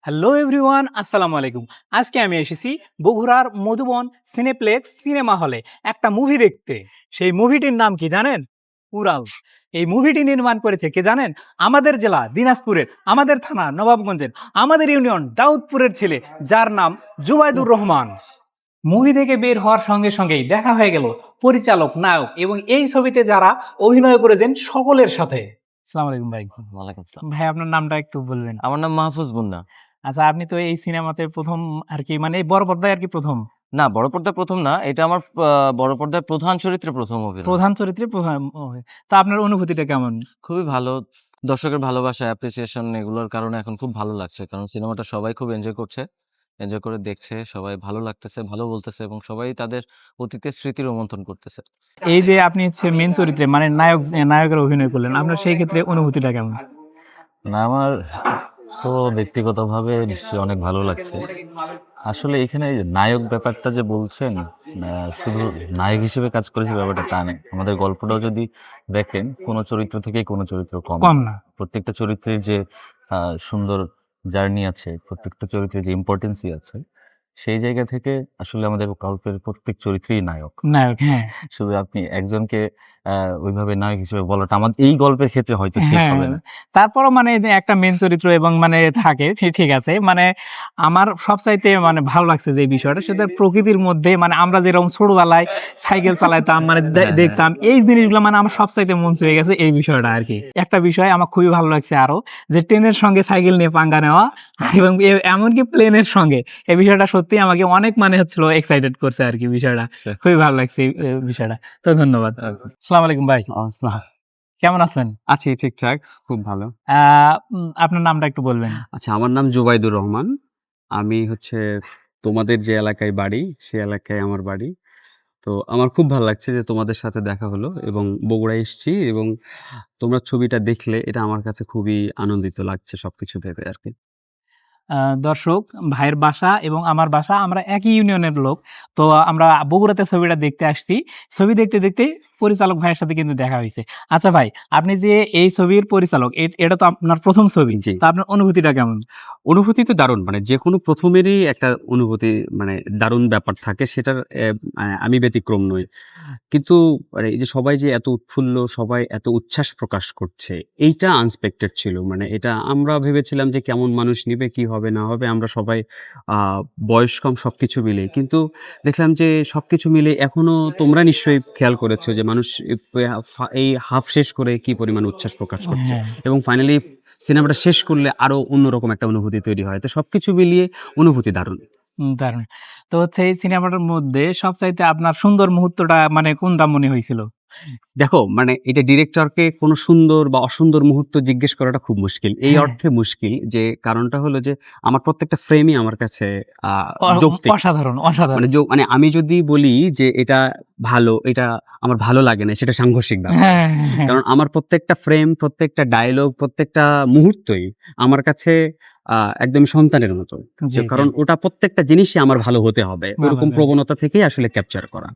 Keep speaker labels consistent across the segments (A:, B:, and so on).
A: Hello everyone, আসসালামু আলাইকুম। আজকে আমি এসেছি বগুড়ার মধুবন সিনেপ্লেক্স সিনেমা হলে একটা মুভি দেখতে। সেই মুভিটির নাম কি জানেন? উড়াল। এই মুভিটি নির্মাণ করেছে কে জানেন? আমাদের জেলা দিনাজপুরের, আমাদের থানা নবাবগঞ্জের, আমাদের ইউনিয়ন দাউদপুরের ছেলে, যার নাম জুবাইদুর রহমান। মুভি থেকে বের হওয়ার সঙ্গে সঙ্গেই দেখা হয়ে গেল পরিচালক, নায়ক এবং এই ছবিতে যারা অভিনয় করেছেন সকলের সাথে। আসসালামু আলাইকুম ভাই।
B: ওয়ালাইকুম আসসালাম।
A: ভাই, আপনার নামটা একটু বলবেন?
B: আমার নাম মাহফুজ মুন্না।
A: আচ্ছা, আপনি তো এই সিনেমাতে ১ম আরকি, মানে এই বড় পর্দায় আরকি ১ম।
B: না, বড় পর্দায় ১ম না। এটা আমার বড় পর্দায় প্রধান চরিত্রে ১ম অভিনয়।
A: প্রধান চরিত্রে তো আপনার অনুভূতিটা কেমন?
B: খুবই ভালো। দর্শকের ভালোবাসা, অ্যাপ্রিসিয়েশন এগুলোর কারণে এখন খুব ভালো লাগছে। কারণ সিনেমাটা সবাই খুব এনজয় করছে। এনজয় করে দেখছে, সবাই ভালো লাগতেছে, ভালো বলতেছে এবং সবাই তাদের অতীতের স্মৃতি রোমন্থন করতেছে।
A: এই যে আপনি হচ্ছে মেইন চরিত্রে মানে নায়কের অভিনয় করলেন, আপনার সেই ক্ষেত্রে অনুভূতিটা কেমন?
C: না, আমার তো ব্যক্তিগতভাবে নিশ্চয়ই অনেক ভালো লাগছে। আসলে এখানে এই যে নায়ক ব্যাপারটা যে বলছেন, শুধু নায়ক হিসেবে কাজ করেছে ব্যাপারটা তা নেই। আমাদের গল্পটাও যদি দেখেন, কোনো চরিত্র থেকেই কোনো চরিত্র কম
A: কম
C: না।
A: না।
C: প্রত্যেকটা চরিত্রের যে সুন্দর জার্নি আছে, প্রত্যেকটা চরিত্রের যে ইম্পর্টেন্সই আছে, সেই জায়গা থেকে আসলে আমাদের গল্পের প্রত্যেক চরিত্রই নায়ক।
A: নায়ক, হ্যাঁ।
C: শুধু আপনি একজনকে ওইভাবে নায়ক হিসেবে বলাটা আমাদের এই গল্পের ক্ষেত্রে হয়তো ঠিক
A: হ্যাঁ,
C: হবে না।
A: তারপরও মানে যে একটা মেইন চরিত্র এবং মানে থাকে সে ঠিক আছে। মানে আমার সবচাইতে মানে ভালো লাগছে যে বিষয়টা, সেটা প্রকৃতির মধ্যে মানে আমরা যেরকম ছোটবেলায় সাইকেল চালাইতাম, মানে
C: হ্যাঁ,
A: দেখতাম এই জিনিসগুলো, মানে আমার সবচাইতে মন ছুঁয়ে গেছে এই বিষয়টা আরকি। একটা বিষয় আমার খুবই ভালো লাগছে আরো, যে ট্রেনের সঙ্গে সাইকেল নিয়ে পাঙ্গা নেওয়া এবং এমনকি প্লেনের সঙ্গে, এই বিষয়টা সত্যি আমাকে অনেক মানে হচ্ছিল এক্সাইটেড করছে আরকি বিষয়টা।
C: আচ্ছা।
A: খুবই ভালো লাগছে এই বিষয়টা। তো ধন্যবাদ। আসসালামু আলাইকুম ভাই।
D: আসসালাম।
A: কেমন আছেন?
D: আছি ঠিকঠাক, খুব ভালো।
A: আপনার নামটা একটু বলবেন?
D: আচ্ছা, আমার নাম জুবাইদুর রহমান। আমি হচ্ছে তোমাদের যে এলাকায় বাড়ি, সে এলাকায় আমার বাড়ি। তো আমার খুব ভাল লাগছে যে তোমাদের সাথে দেখা হলো এবং বগুড়ায় এসেছি এবং তোমরা ছবিটা দেখলে এটা আমার কাছে খুবই আনন্দিত লাগছে সবকিছু ভেবে আরকি।
A: দর্শক, ভাইয়ের বাসা এবং আমার বাসা, আমরা একই ইউনিয়নের লোক। তো আমরা বগুড়াতে ছবিটা দেখতে আসছি। ছবি দেখতে দেখতে পরিচালক ভাইয়ের সাথে কিন্তু দেখা হয়েছে। আচ্ছা ভাই, আপনি যে এই ছবির পরিচালক, এটা তো আপনার ১ম ছবি।
D: জি।
A: তো আপনার অনুভূতিটা কেমন?
D: অনুভূতি তো দারুণ। মানে যেকোনো ১ম এরই একটা অনুভূতি, মানে দারুণ ব্যাপার থাকে সেটার আমি ব্যতিক্রম নই। কিন্তু মানে এই যে সবাই যে এত উৎফুল্ল, সবাই এত উচ্ছ্বাস প্রকাশ করছে, এইটা আনএক্সপেক্টেড ছিল। মানে এটা আমরা ভেবেছিলাম যে কেমন মানুষ নিবে, কি হবে না হবে। আমরা সবাই আ বয়স কম সবকিছু মিলিয়ে। কিন্তু দেখলাম যে সবকিছু মিলে এখনো তোমরা নিশ্চয়ই খেয়াল করেছো যে মানুষ এই হাফ শেষ করে কি পরিমাণ উচ্ছ্বাস প্রকাশ করছে।
A: হ্যাঁ।
D: এবং ফাইনালি সিনেমাটা শেষ করলে আরো অন্যরকম একটা অনুভূতি তৈরি হয়। তো সবকিছু মিলিয়ে অনুভূতি দারুণ।
A: দারুণ। তো হচ্ছে এই সিনেমাটার মধ্যে সবচাইতে আপনার সুন্দর মুহূর্তটা মানে কোনটা মনে হয়েছিল?
D: দেখো, মানে এটা ডিরেক্টরকে কোনো সুন্দর বা অসুন্দর মুহূর্ত জিজ্ঞেস করাটা খুব মুশকিল। এই
A: হ্যাঁ।
D: অর্থে মুশকিল যে কারণটা হলো যে আমার প্রত্যেকটা ফ্রেমই আমার কাছে আ
A: অ
D: যৌক্তিক।
A: অসাধারণ, অসাধারণ।
D: মানে আমি যদি বলি যে এটা ভালো, এটা আমার ভালো লাগে না, সেটা সাংঘর্ষিক ব্যাপার।
A: হ্যাঁ, হ্যাঁ, হ্যাঁ।
D: কারণ আমার প্রত্যেকটা ফ্রেম, প্রত্যেকটা ডায়ালগ, প্রত্যেকটা মুহূর্তই আমার কাছে একদমই সন্তানের মতো।
A: জি,
D: কারণ ওটা প্রত্যেকটা জিনিসই আমার ভালো হতে হবে।
A: ভালো
D: ওরকম
A: হবে।
D: প্রবণতা থেকেই আসলে ক্যাপচার করা।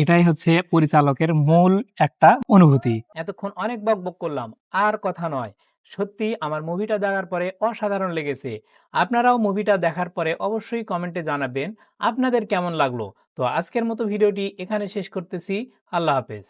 A: এটাই হচ্ছে পরিচালকের মূল একটা অনুভূতি। এতক্ষণ অনেক বকবক করলাম, আর কথা নয়। সত্যি আমার মুভিটা দেখার পরে অসাধারণ লেগেছে। আপনারাও মুভিটা দেখার পরে অবশ্যই কমেন্টে জানাবেন আপনাদের কেমন লাগলো। তো আজকের মতো ভিডিওটি এখানে শেষ করতেছি। আল্লাহ হাফেজ।